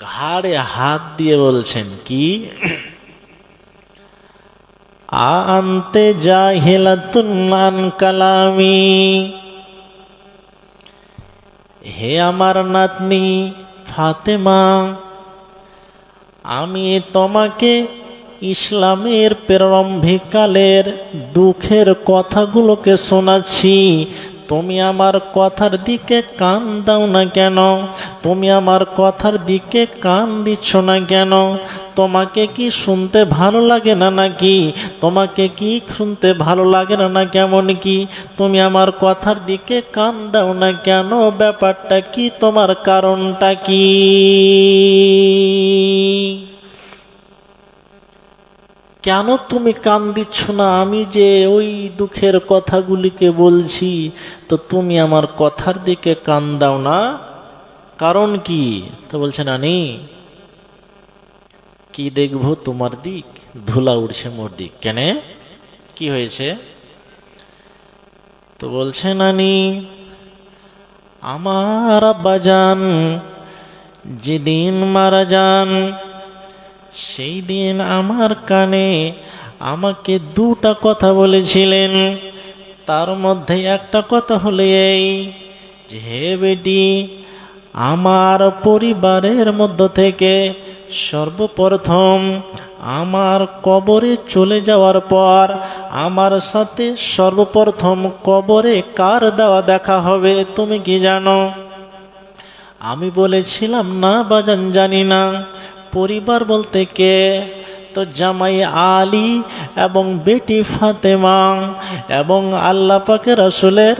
ঘাড়ে হাত দিয়ে বলছেন কি, আনতে জাহিলাতুন আন কালামি, হে আমার নাতনি ফাতেমা, আমি তোমাকে ইসলামের প্রারম্ভিককালের দুঃখের কথাগুলোকে শোনাচ্ছি, তুমি আমার কথার দিকে কান দাও না কেন? তুমি আমার কথার দিকে কান দিচ্ছ না কেন? তোমাকে কি শুনতে ভালো লাগে না নাকি? তোমাকে কি শুনতে ভালো লাগে না, না কেমন কি? তুমি আমার কথার দিকে কান দাও না কেন? ব্যাপারটা কি? তোমার কারণটা কি? কেন তুমি কান দিচ্ছ না? আমি যে ওই দুঃখের কথাগুলিকে বলছি, তো তুমি আমার কথার দিকে কান দাও না, কারণ কি? তো বলছে, নানি কি দেখবো তোমার দিক, ধুলা উড়ছে মোর দিক। কেন, কি হয়েছে? তো বলছে, নানি আমার আব্বাজান যেদিন মারা যান, সেই দিন আমার কানে আমাকে দুটা কথা বলেছিলেন। তার মধ্যে একটা কথা হলো এই যে, হে বেটি, আমার পরিবারের মধ্য থেকে সর্বপ্রথম আমার কবরে চলে যাওয়ার পর আমার সাথে সর্বপ্রথম কবরে কার দেওয়া দেখা হবে তুমি কি জানো? আমি বলেছিলাম, না বাজান, জানি না। পরিবার বলতে কে? তো জামাই আলী এবং বেটি ফাতেমা এবং আল্লাহ পাকের রাসূলের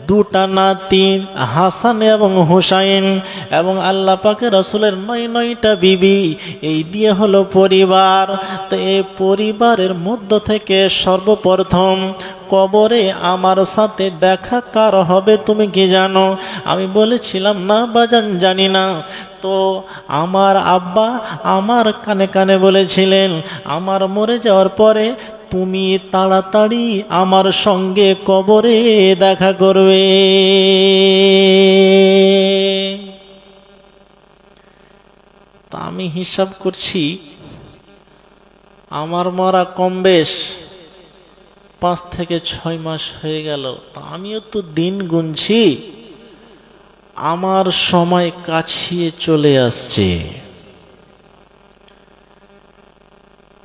দুটা নাতি হাসান এবং হুসাইন এবং আল্লাহ পাকের রাসূলের ৯টা বিবি, এই দিয়ে হলো পরিবার। তো এই পরিবারের মধ্য থেকে সর্বপ্রথম কবরে আমার সাথে দেখা কার হবে তুমি কি জানো? আমি বলেছিলাম, না বাজান, জানি না। তো আমার আব্বা আমার কানে কানে বলেছিলেন, আমার মরে যাওয়ার পরে তুমি তাড়াতাড়ি আমার সঙ্গে কবরে দেখা করবে। তা আমি হিসাব করছি, আমার মরা কম বেশ 5 থেকে 6 মাস হয়ে গেল। তা আমিও তো দিন গুনছি, আমার সময় কাছিয়ে চলে আসছে।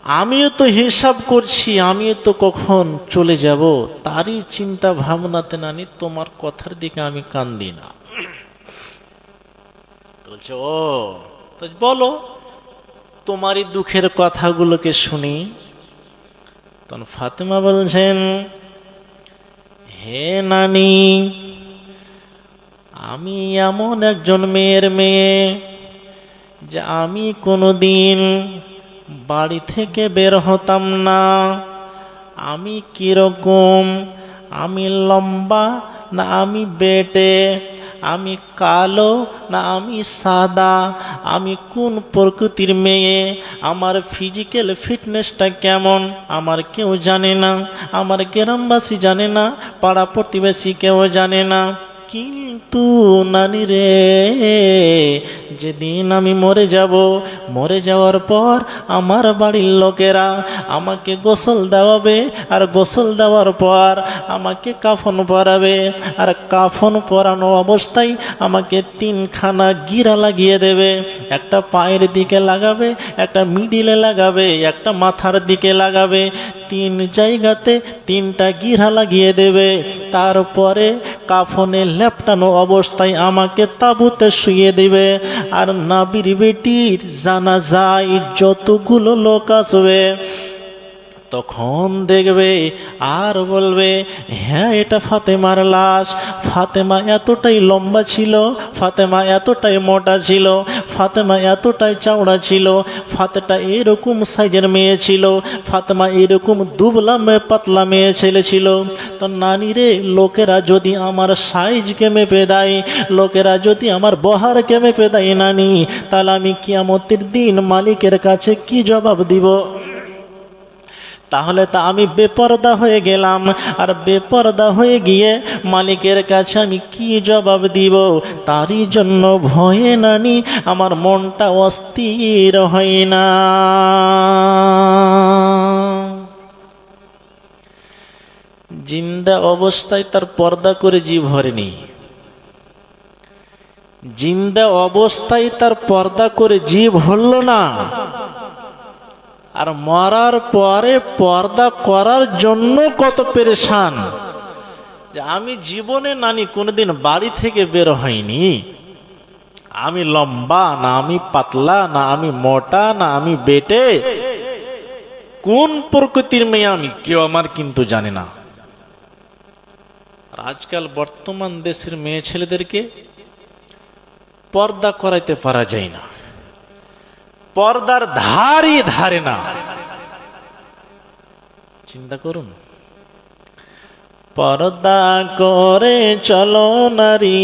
আমিও তো হিসাব করছি, আমিও তো কখন চলে যাব, তারই চিন্তা ভাবনাতে নানি তোমার কথার দিকে আমি কান দিই না। বলছে, ও তো বলো, তোমারই দুঃখের কথাগুলোকে শুনি। তখন ফাতেমা বলছেন, হে নানি, আমি এমন একজন মেয়ের মেয়ে যে আমি কোনোদিন বাড়ি থেকে বের হতাম না। আমি কিরকম, আমি লম্বা না আমি বেটে, আমি কালো না আমি সাদা, আমি কোন প্রকৃতির মেয়ে, আমার ফিজিক্যাল ফিটনেসটা কেমন আমার কেউ জানে না, আমার গ্রামবাসী জানে না, পাড়া প্রতিবেশী কেউ জানে না। কিন্তু নানি রে, যেদিন আমি মরে যাব, মরে যাওয়ার পর আমার বাড়ির লোকেরা আমাকে গোসল দেওয়াবে, আর গোসল দেওয়ার পর আমাকে কাফন পরাবে, আর কাফন পরানো অবস্থায় আমাকে 3খানা গিরা লাগিয়ে দেবে। একটা পায়ের দিকে লাগাবে, একটা মিডিলে লাগাবে, একটা মাথার দিকে লাগাবে। 3 জায়গাতে 3টা গিরা লাগিয়ে দেবে। তারপরে কাফনে লেপটানো অবস্থায় আমাকে তাঁবুতে শুইয়ে দিবে। আর নবীর বেটির জানাজায় যতগুলো লোক আসবে, তখন দেখবে আর বলবে, হ্যাঁ এটা ফাতেমার লাশ। ফাতেমা এতটাই লম্বা ছিল, ফাতেমা এতটাই মোটা ছিল, ফাতেমা এতটাই চওড়া ছিল, ফাতেমা এরকম সাইজের মেয়ে ছিল, ফাতেমা এরকম দুবলা মেয়ে পাতলা মেয়ে ছেলে ছিল। তো নানি রে, লোকেরা যদি আমার সাইজকে মেপে দেয়, লোকেরা যদি আমার বহারকে মেপে দেয় নানি, তাহলে আমি কিয়ামতের দিন মালিকের কাছে কি জবাব দিব? তাহলে তা আমি বেপরদা হয়ে গেলাম, আর বেপরদা হয়ে গিয়ে মালিকের কাছে আমি কি জবাব দিব? তারই জন্য ভয়ে নানি আমার মনটা অস্থির হয় না। জিন্দা অবস্থায় তার পর্দা করে জিভ ভরেনি, জিন্দা অবস্থায় তার পর্দা করে জিভ হল না, আর মরার পরে পর্দা করার জন্য কত পেরেশান যে আমি জীবনে নানি কোনোদিন বাড়ি থেকে বের হয়নি, আমি লম্বা না আমি পাতলা না আমি মোটা না আমি বেটে, কোন প্রকৃতির মেয়ে আমি কেউ আমার কিন্তু জানে না। আর আজকাল বর্তমান দেশের মেয়ে ছেলেদেরকে পর্দা করাইতে পারা যায় না, পর্দার ধারই ধারে না। চিন্তা করুন, পর্দা করে চলো নারী,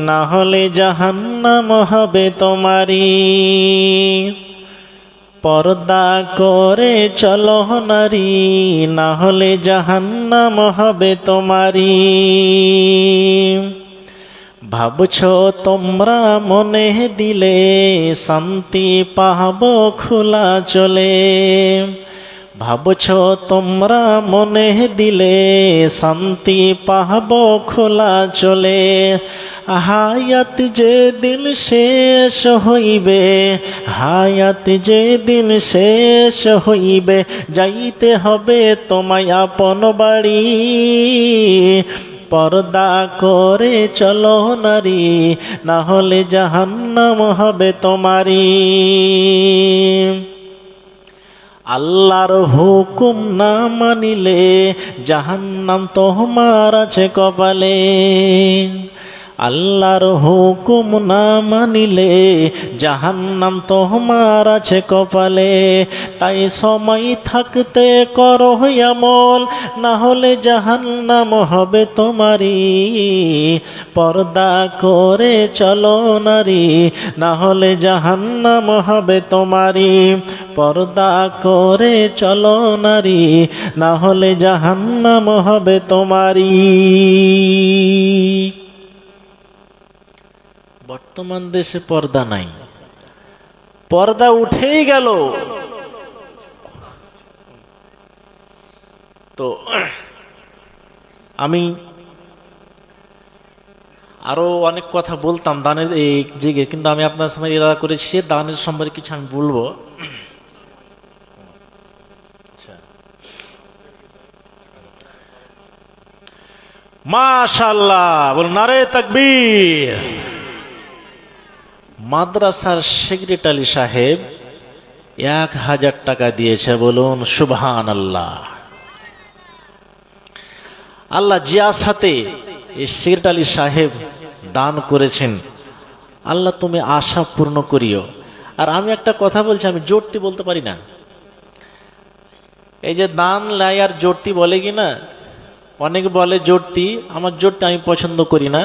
না হলে জাহান্নাম হবে তোমারি। পর্দা করে চলো নারী, না হলে জাহান্নাম হবে তোমারি। ভাবছো তোমরা মনে দিলে শান্তি পাবো খোলা চলে, ভাবছো তোমরা মনে দিলে শান্তি পাবো খোলা চলে। হায়াত যেদিন শেষ হইবে, হায়াত যেদিন শেষ হইবে, যাইতে হবে তোমায় আপন বাড়ি। পর্দা করে চলো নারী, না হলে জাহান্নাম হবে তোমারি। আল্লাহর হুকুম না মানিলে জাহান্নাম তোমার আছে কপালে। আল্লাহর হুকুম না মানিলে জাহান্নাম তোমার আছে কপালে। তাই সময় থাকতে করো আমল, না হলে জাহান্নাম হবে তোমারি। পর্দা করে চলো নারী, না হলে জাহান্নাম হবে তোমারি। পর্দা করে চলো নারী, না হলে জাহান্নাম হবে তোমারি। বর্তমান দেশে পর্দা নাই, পর্দা উঠেই গেল। তো আমি আরো অনেক কথা বলতাম দানের এই জিগে, কিন্তু আমি আপনার সামনে ইরাদা করেছি দানের সম্পর্কে কিছু আমি বলবো। মাশাআল্লাহ, বলুন নারে তাকবীর। মাদ্রাসার সেক্রেটারি সাহেব 1000 টাকা দিয়েছে, বলুন সুবহানাল্লাহ। আল্লাহ জিয়া সাথে এই সেক্রেটারি সাহেব দান করেছেন, আল্লাহ তুমি আশা পূর্ণ করিও। আর আমি একটা কথা বলছি, আমি জোরতি বলতে পারি না। এই যে দান লাই আর জোরতি বলে কি না, অনেকে বলে জোরতি, আমার জোরতি আমি পছন্দ করি না।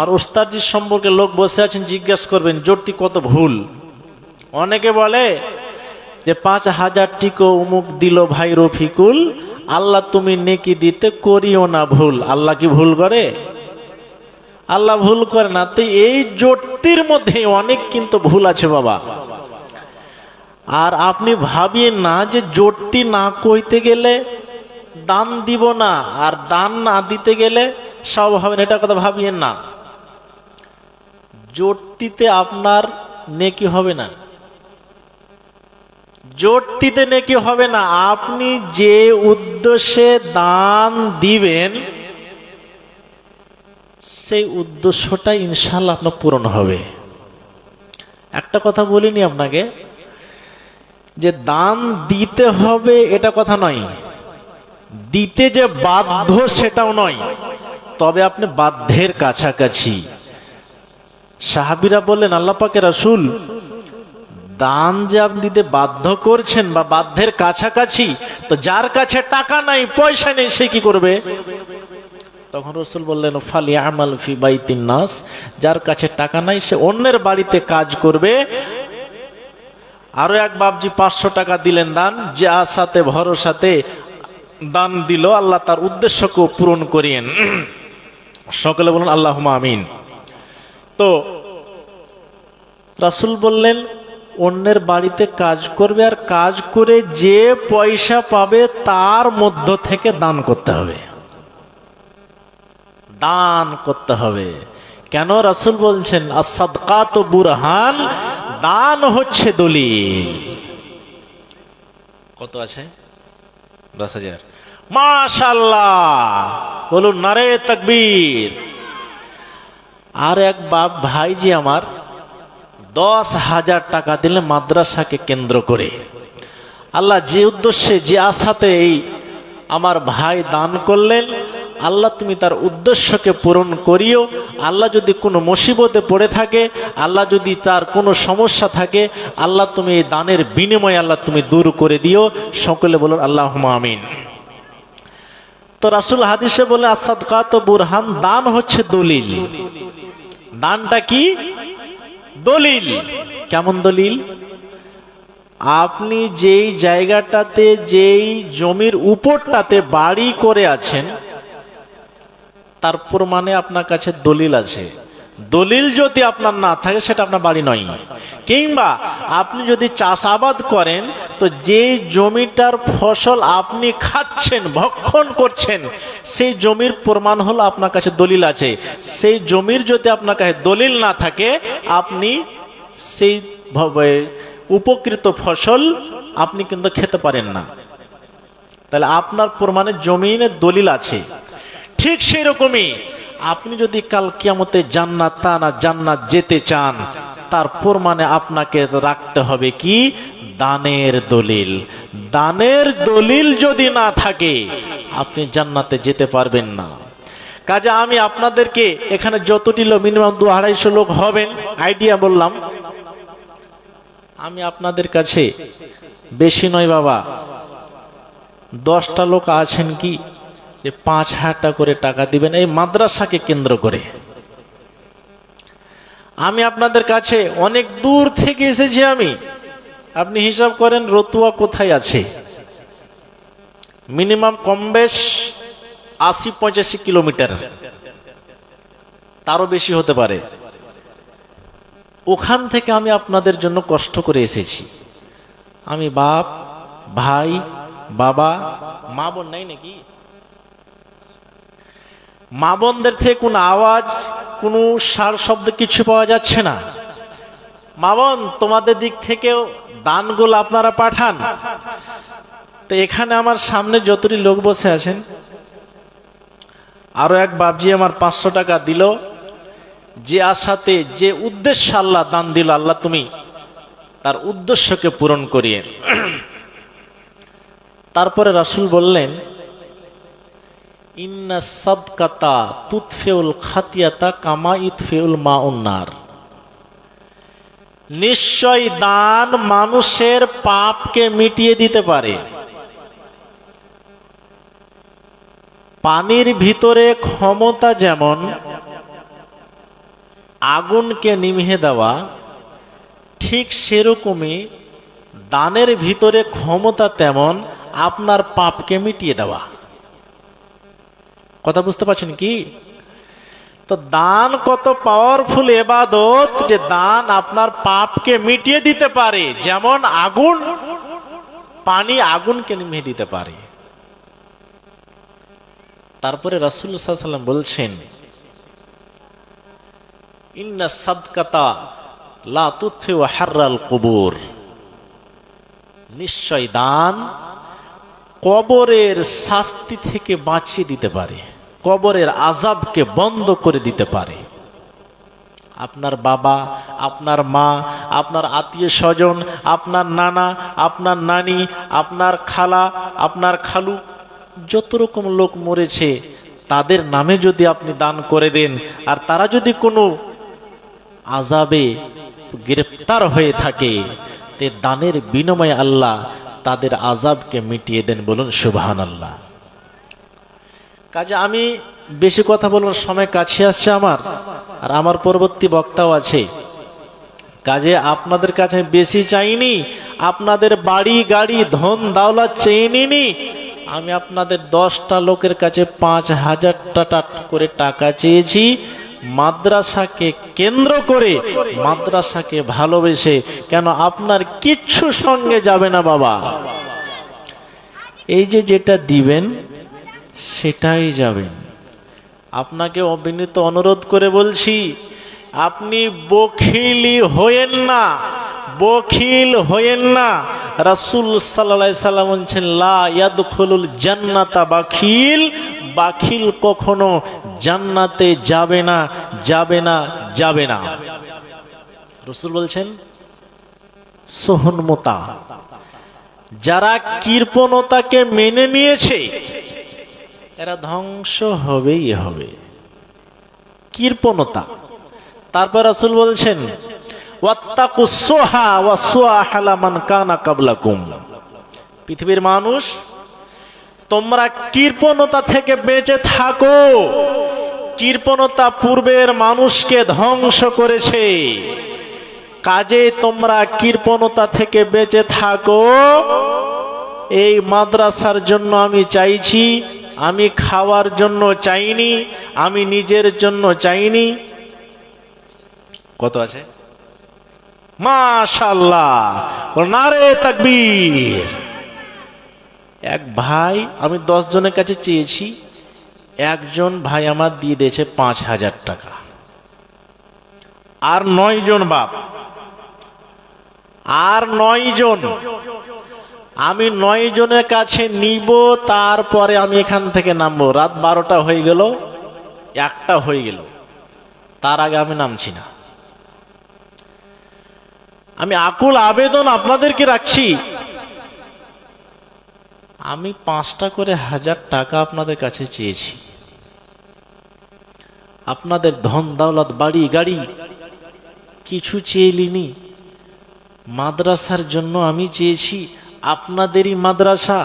আর ওস্তাদজির সম্পর্কে লোক বসে আছেন, জিজ্ঞেস করবেন জোরতি কত ভুল। অনেকে বলে যে 5000 টিকো উমুক দিল ভাই রফিকুল, আল্লাহ তুমি নেকি দিতে করিও না ভুল। আল্লাহ কি ভুল করে? আল্লাহ ভুল করে না। তো এই জোরতির মধ্যে অনেক কিন্তু ভুল আছে বাবা। আর আপনি ভাবিয়েন না যে জোরতি না কইতে গেলে দান দিব না, আর দান না দিতে গেলে সব হবে না, এটা কথা ভাবিয়েন না। জোরতিতে আপনার নেকি হবে না, জোরতিতে নেকি হবে না। আপনি যে উদ্দেশ্যে দান দিবেন সেই উদ্দেশ্যটা ইনশাআল্লাহ আপনার পূরণ হবে। একটা কথা বলিনি আপনাকে যে দান দিতে হবে এটা কথা নয়, দিতে যে বাধ্য সেটাও নয়, তবে আপনি বাধ্যের কাছাকাছি। সাহাবীরা বললেন আল্লাহ পাকের রাসূল, দান যে আপনি দিতে বাধ্য করছেন বা বাধ্যের কাছাকাছি, তো যার কাছে টাকা নাই পয়সা নেই সে কি করবে? তখন রাসূল বললেন ফালিয়ামাল ফি বাইতিন নাস, যার কাছে টাকা নাই সে অন্যের বাড়িতে কাজ করবে। আরো এক বাপজি 500 টাকা দিলেন দান, যে আশাতে ভরসাতে দান দিল, আল্লাহ তার উদ্দেশ্যকে পূরণ করিয়েন। সকলে বলুন আল্লাহুম্মা আমিন। তো রাসূল বললেন, অন্যের বাড়িতে কাজ করবে, আর কাজ করে যে পয়সা পাবে তার মধ্য থেকে দান করতে হবে, দান করতে হবে। কেন? রাসূল বলছেন আস-সাদকাতু বুরহান, দান হচ্ছে দলিল। কত আছে? 10,000। মাশাআল্লাহ, বলুন নারে তাকবীর। আর এক বাপ ভাইজি আমার 10,000 টাকা দিলেন মাদ্রাসাকে কেন্দ্র করে। আল্লাহ যে উদ্দেশ্যে, যে আশাতে এই আমার ভাই দান করলেন, আল্লাহ তুমি তার উদ্দেশ্যকে পূরণ করিও। আল্লাহ যদি কোনো মুসিবতে পড়ে থাকে, আল্লাহ যদি তার কোনো সমস্যা থাকে, আল্লাহ তুমি এই দানের বিনিময়ে আল্লাহ তুমি দূর করে দিও। সকলে বলুন আল্লাহুম্মা আমিন। তো রাসূল হাদিসে বলে আস-সাদকাতু বুরহান, দান হচ্ছে দলিল। দানটা কি? দলিল। কেমন দলিল? আপনি যেই জায়গাটাতে, যেই জমির উপরটাতে বাড়ি করে আছেন, তার প্রমাণে আপনার কাছে দলিল আছে। দলিল যদি আপনার না থাকে, সেটা আপনার বাড়ি নয়। কিংবা আপনি যদি চাষাবাদ করেন, তো যে জমিটার ফসল আপনি খাচ্ছেন, ভক্ষণ করছেন, সেই জমির প্রমাণ হলো আপনার কাছে দলিল আছে। সেই জমির যদি আপনার কাছে দলিল না থাকে, আপনি সেই উপকৃত ফসল আপনি কিন্তু খেতে পারেন না। তাহলে আপনার প্রমাণে জমিনের দলিল আছে। ঠিক সেই রকমই আপনি যদি কাল কিয়ামতে জান্নাত যেতে চান, তার প্রমাণে আপনাকে রাখতে হবে কি? দানের দলিল। দানের দলিল যদি না থাকে, আপনি জান্নাতে যেতে পারবেন না। কাজে আমি আপনাদেরকে এখানে যতটি লোক, মিনিমাম 200-250 লোক হবেন, আইডিয়া বললাম। আমি আপনাদের কাছে বেশি নয় বাবা, 10টা লোক আছেন কি যে 5,000 টাকা করে টাকা দিবেন এই মাদ্রাসাকে কেন্দ্র করে। আমি আপনাদের কাছে অনেক দূর থেকে এসেছি। আপনি হিসাব করেন রতুয়া কোথায় আছে, মিনিমাম কম বেশ 80-85 কিলোমিটার, তারও বেশি হতে পারে। ওখান থেকে আমি আপনাদের জন্য কষ্ট করে এসেছি। আমি বাপ, ভাই, বাবা, মা বোন নাই নাকি? মা বোনদের থেকে কোনো আওয়াজ, কোনো সার শব্দ কিছু পাওয়া যাচ্ছে না। মা বোন, তোমাদের দিক থেকেও দানগুলো আপনারা পাঠান। তো এখানে আমার সামনে যতটি লোক বসে আছেন, আরো এক বাপজি আমার 500 টাকা দিল, যে আশাতে, যে উদ্দেশ্যে আল্লাহ দান দিল, আল্লাহ তুমি তার উদ্দেশ্যকে পূরণ করিয়ে। তারপরে রাসূল বললেন, ইন্না সাদকাতা তুতফিউল খাতিয়াতা কামা ইতফিউল মাউন নার। নিশ্চয় দান মানুষের পাপকে মিটিয়ে দিতে পারে। পানির ভিতরে ক্ষমতা যেমন আগুনকে নিভিয়ে দেওয়া, ঠিক সেরকমই দানের ভিতরে ক্ষমতা তেমন আপনার পাপকে মিটিয়ে দেওয়া। কথা বুঝতে পারছেন কি? তো দান কত পাওয়ারফুল ইবাদত, যে দান আপনার পাপকে মিটিয়ে দিতে পারে, যেমন আগুন, পানি আগুনকে নিভিয়ে দিতে পারে। তারপরে রাসূলুল্লাহ সাল্লাল্লাহু আলাইহি ওয়াসাল্লাম বলছেন, ইন্না সাদকাতা লা তুতফিউ হাররাল কুবুর। নিশ্চয় দান কবরের শাস্তি থেকে বাঁচিয়ে দিতে পারে, কবরের আযাবকে বন্ধ করে দিতে পারে। আপনার বাবা, আপনার মা, আপনার আত্মীয় স্বজন, আপনার নানা, আপনার নানি, আপনার খালা, আপনার খালু, যত রকম লোক মরেছে, তাদের নামে যদি আপনি দান করে দেন, আর তারা যদি কোনো আযাবে গ্রেফতার হয়ে থাকে, তে দানের বিনিময়ে আল্লাহ তাদের আযাবকে মিটিয়ে দেন। বলুন সুবহানাল্লাহ। কাজে আমি বেশি কথা বলবার সময় কাছে আসছে আমার, আর আমার পরবর্তী বক্তাও আছে। কাজে আপনাদের কাছে বেশি চাইনি, আপনাদের বাড়ি গাড়ি ধন দাওলাত চেয়ে আমি আপনাদের 10টা লোকের কাছে 5,000 টাকা করে টাকা চেয়েছি, মাদ্রাসাকে কেন্দ্র করে, মাদ্রাসাকে ভালোবেসে। কেন আপনার কিচ্ছু সঙ্গে যাবে না বাবা, এই যে যেটা দিবেন সেটাই যাবেন। আপনাকে অবিনীত অনুরোধ করে বলছি, আপনি বখিলি হয়েন না, বখিল হয়েন না। রাসূল সাল্লাল্লাহু আলাইহি সাল্লাম বলেছেন, লা ইয়াদখুলুল জান্নাতা বাখিল, বাখিল কখনো জান্নাতে যাবে না, যাবে না, যাবে না। রাসূল বলছেন সোহনমতা, যারা কৃপণতাকে মেনে নিয়েছে এরা ধ্বংস হবেই হবে। কৃপণতা। তারপর রাসূল বলছেন ওয়াত্তাকুস সুহা ওয়াসুহা লামান কানা ক্বাবলাকুম, পৃথিবীর মানুষ তোমরা কৃপণতা থেকে বেঁচে থাকো। কৃপণতা পূর্বের মানুষকে ধ্বংস করেছে, কাজে তোমরা কৃপণতা থেকে বেঁচে থাকো। এই মাদ্রাসার জন্য আমি চাইছি, আমি খাওয়ার জন্য চাইনি, আমি নিজের জন্য চাইনি। কত আছে? মাশাআল্লাহ, নারে তাকবীর। এক ভাই, আমি 10 জনের কাছে চেয়েছি, একজন ভাই আমার দিয়ে দিয়েছে 5,000 টাকা, আর 9 জন বাপ, আর 9 জন। আমি 9 জনের কাছে নিব, তারপরে আমি এখান থেকে নামবো। রাত 12টা হয়ে গেল, 1টা হয়ে গেল, তার আগে আমি নামছি না। আমি আকুল আবেদন আপনাদেরকে রাখছি, আমি 5টা করে 1000 টাকা আপনাদের কাছে চেয়েছি। আপনাদের ধন দৌলত বাড়ি গাড়ি কিছু চেয়েলিনি, মাদ্রাসার জন্য আমি চেয়েছি। আপনাদেরই মাদ্রাসা,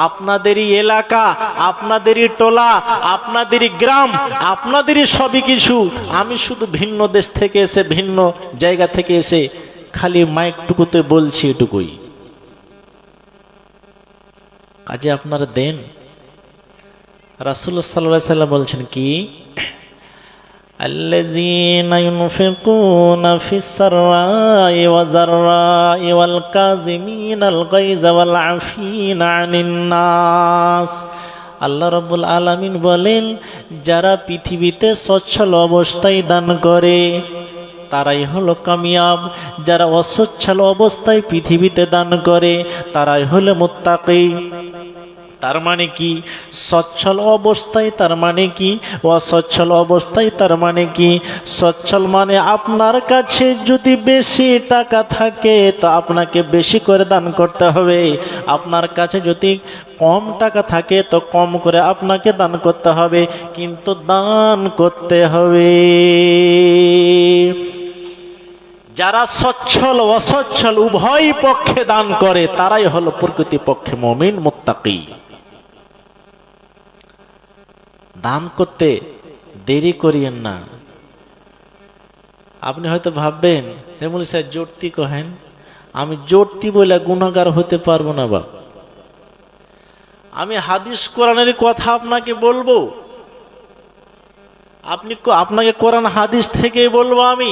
আপনাদেরই এলাকা, আপনাদেরই টোলা, আপনাদেরই গ্রাম, আপনাদেরই সবই কিছু। আমি শুধু ভিন্ন দেশ থেকে এসে, ভিন্ন জায়গা থেকে এসে খালি মাইকটুকুতে বলছি এটুকুই। কাজে আপনারা দেন। রাসূলুল্লাহ সাল্লাল্লাহু আলাইহি ওয়াসাল্লাম বলছেন কি, আল্লাযীনা ইউনফিকুনা ফিস-সাররাই ওয়াজ-যাররাই ওয়াল কাযিমিনাল গায়যা ওয়াল আফিনা আনিন নাস। আল্লাহ রাব্বুল আলামিন বলেন, যারা পৃথিবীতে সচ্ছল অবস্থায় দান করে তারাই হলো কামিয়াব। যারা অসচ্ছল অবস্থায় পৃথিবীতে দান করে তারাই হলো মুত্তাকি। তার মানে কি? সচ্ছল অবস্থায় তার মানে কি, অসচ্ছল অবস্থায় তার মানে কি? সচ্ছল মানে আপনার কাছে যদি বেশি টাকা থাকে তো আপনাকে বেশি করে দান করতে হবে। আপনার কাছে যদি কম টাকা থাকে তো কম করে আপনাকে দান করতে হবে, কিন্তু দান করতে হবে। যারা সচ্ছল অসচ্ছল উভয় পক্ষে দান করে তারাই হলো প্রকৃতপক্ষে মুমিন মুত্তাকি। দান করতে দেরি করিয়েন না। আপনি হয়তো ভাববেন, হেমুল স্যার জোরতি কহেন, আমি জোরতি বলে গুনাহগার হতে পারবো না। বা আমি হাদিস কোরআনের কথা আপনাকে বলবো, আপনাকে কোরআন হাদিস থেকে বলবো। আমি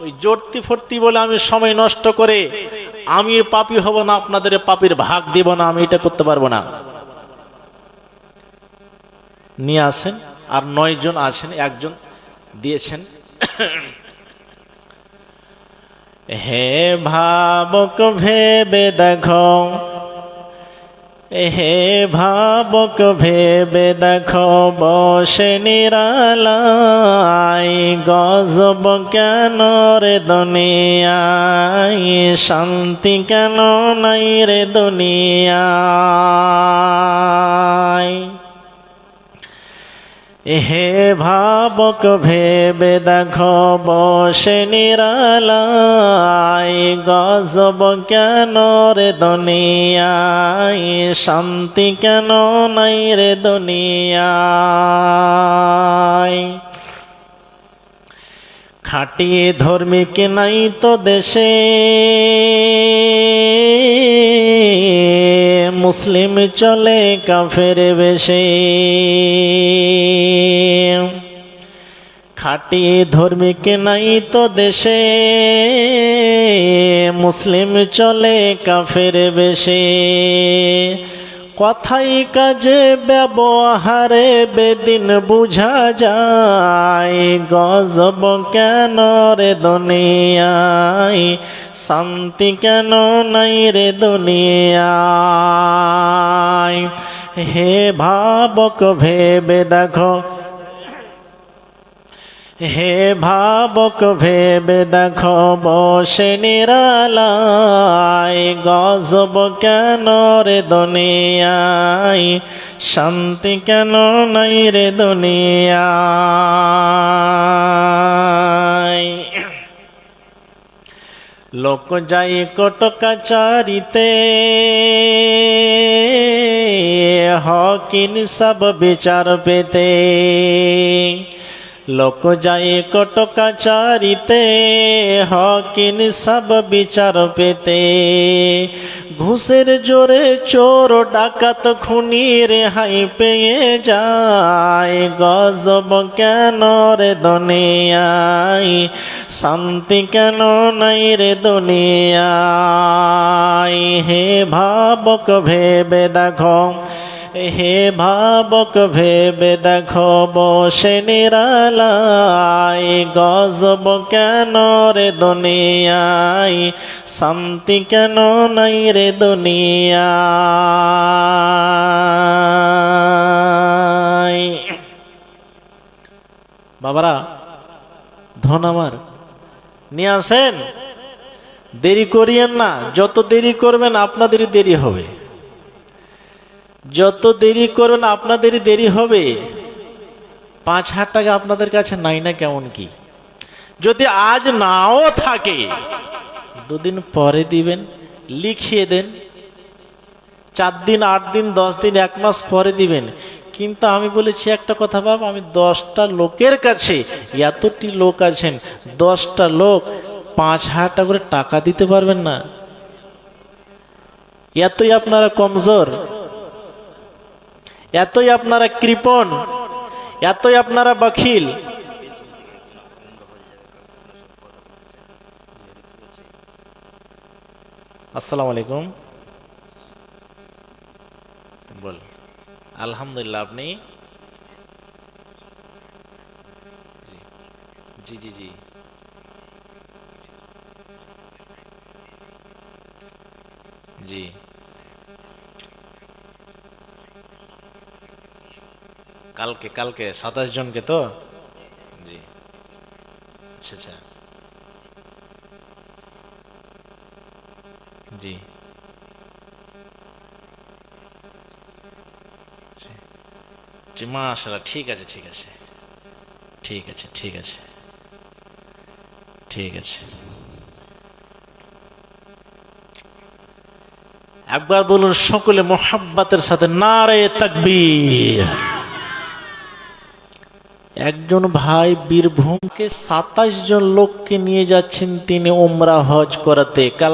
ওই জোরতি ফর্তি বলে আমি সময় নষ্ট করে আমি পাপী হব না, আপনাদের পাপীর ভাগ দিব না, আমি এটা করতে পারবো না। নিয়ে আসেন। আর 9 জন আছেন, একজন দিয়েছেন। হে ভাবক ভেবে দেখো, হে ভাবক ভেবে দেখো, বসে নিরালাই গজব কেন রে দুনিয়ায়, শান্তি কেন নাই রে দুনিয়ায়। হে ভাবক ভেবে দেখো, বসে নিরালাই গজব কেন রে দুনিয়ায়, শান্তি কেন নাই রে দুনিয়ায়। খাঁটি ধার্মিক নাই তো দেশে, মুসলিম চলে কাফের বেশে। খাঁটি ধার্মিক নাই তো দেশে, মুসলিম চলে কাফের বেশে। কথাই কাজে ব্যবহারে বেদিন বুঝা যায়, গজব কেন রে দুনিয়ায়, শান্তি কেন নাই রে দুনিয়ায়। হে ভাবক ভেবে দেখো, হে ভাবক ভেবে দেখো বসে নিরালায়, গজব কেন রে দুনিয়ায়, শান্তি কেন নাই রে দুনিয়ায়। লোক যাই কোর্ট কাচারিতে, হক ইনসাফ বিচার পেতে। লোক যায় কোর্ট কাচারিতে, হক ইনসাফ বিচার পেতে। ঘুষের জোরে চোর ডাকাত খুনি রেহাই পেয়ে যায়, গজব কেন রে দুনিয়ায়, শান্তি কেন নাই রে দুনিয়ায়। হে ভাবক ভেবে দেখো, হে ভাবক ভেবে দেখো বসে নিরালায়, গজব কেন রে দুনিয়ায়, শান্তি কেন নাই রে দুনিয়ায়। বাবারা, ধন আমার নিয়ে আসেন, দেরি করিয়েন না। যত দেরি করবেন আপনাদেরই দেরি হবে, যত দেরি করবেন আপনাদেরই দেরি হবে। 5,000 টাকা আপনাদের কাছে নাই না কেমন কি? যদি আজ নাও থাকে, 2 দিন পরে দিবেন, লিখিয়ে দেন। 4 দিন, 8 দিন, 10 দিন, 1 মাস পরে দিবেন। কিন্তু আমি বলেছি একটা কথা বাবা, আমি 10টা লোকের কাছে, এতটি লোক আছেন, 10টা লোক 5,000 টাকা করে টাকা দিতে পারবেন না? এতই আপনারা কমজোর, এতই আপনারা কৃপণ, এতই আপনারা বখিল। আসসালামু আলাইকুম। বল। আলহামদুলিল্লাহ। আপনি? জি জি জি। জি কালকে, কালকে 27 জনকে তো? জি। আচ্ছা আচ্ছা। জি জি, মাশাআল্লাহ। ঠিক আছে ঠিক আছে ঠিক আছে ঠিক আছে ঠিক আছে। একবার বলুন সকলে মোহাব্বতের সাথে, নারে তাকবীর। একজন ভাই বীরভূমকে 27 জন লোককে নিয়ে যাচ্ছেন তিনি উমরা হজ করাতে। কাল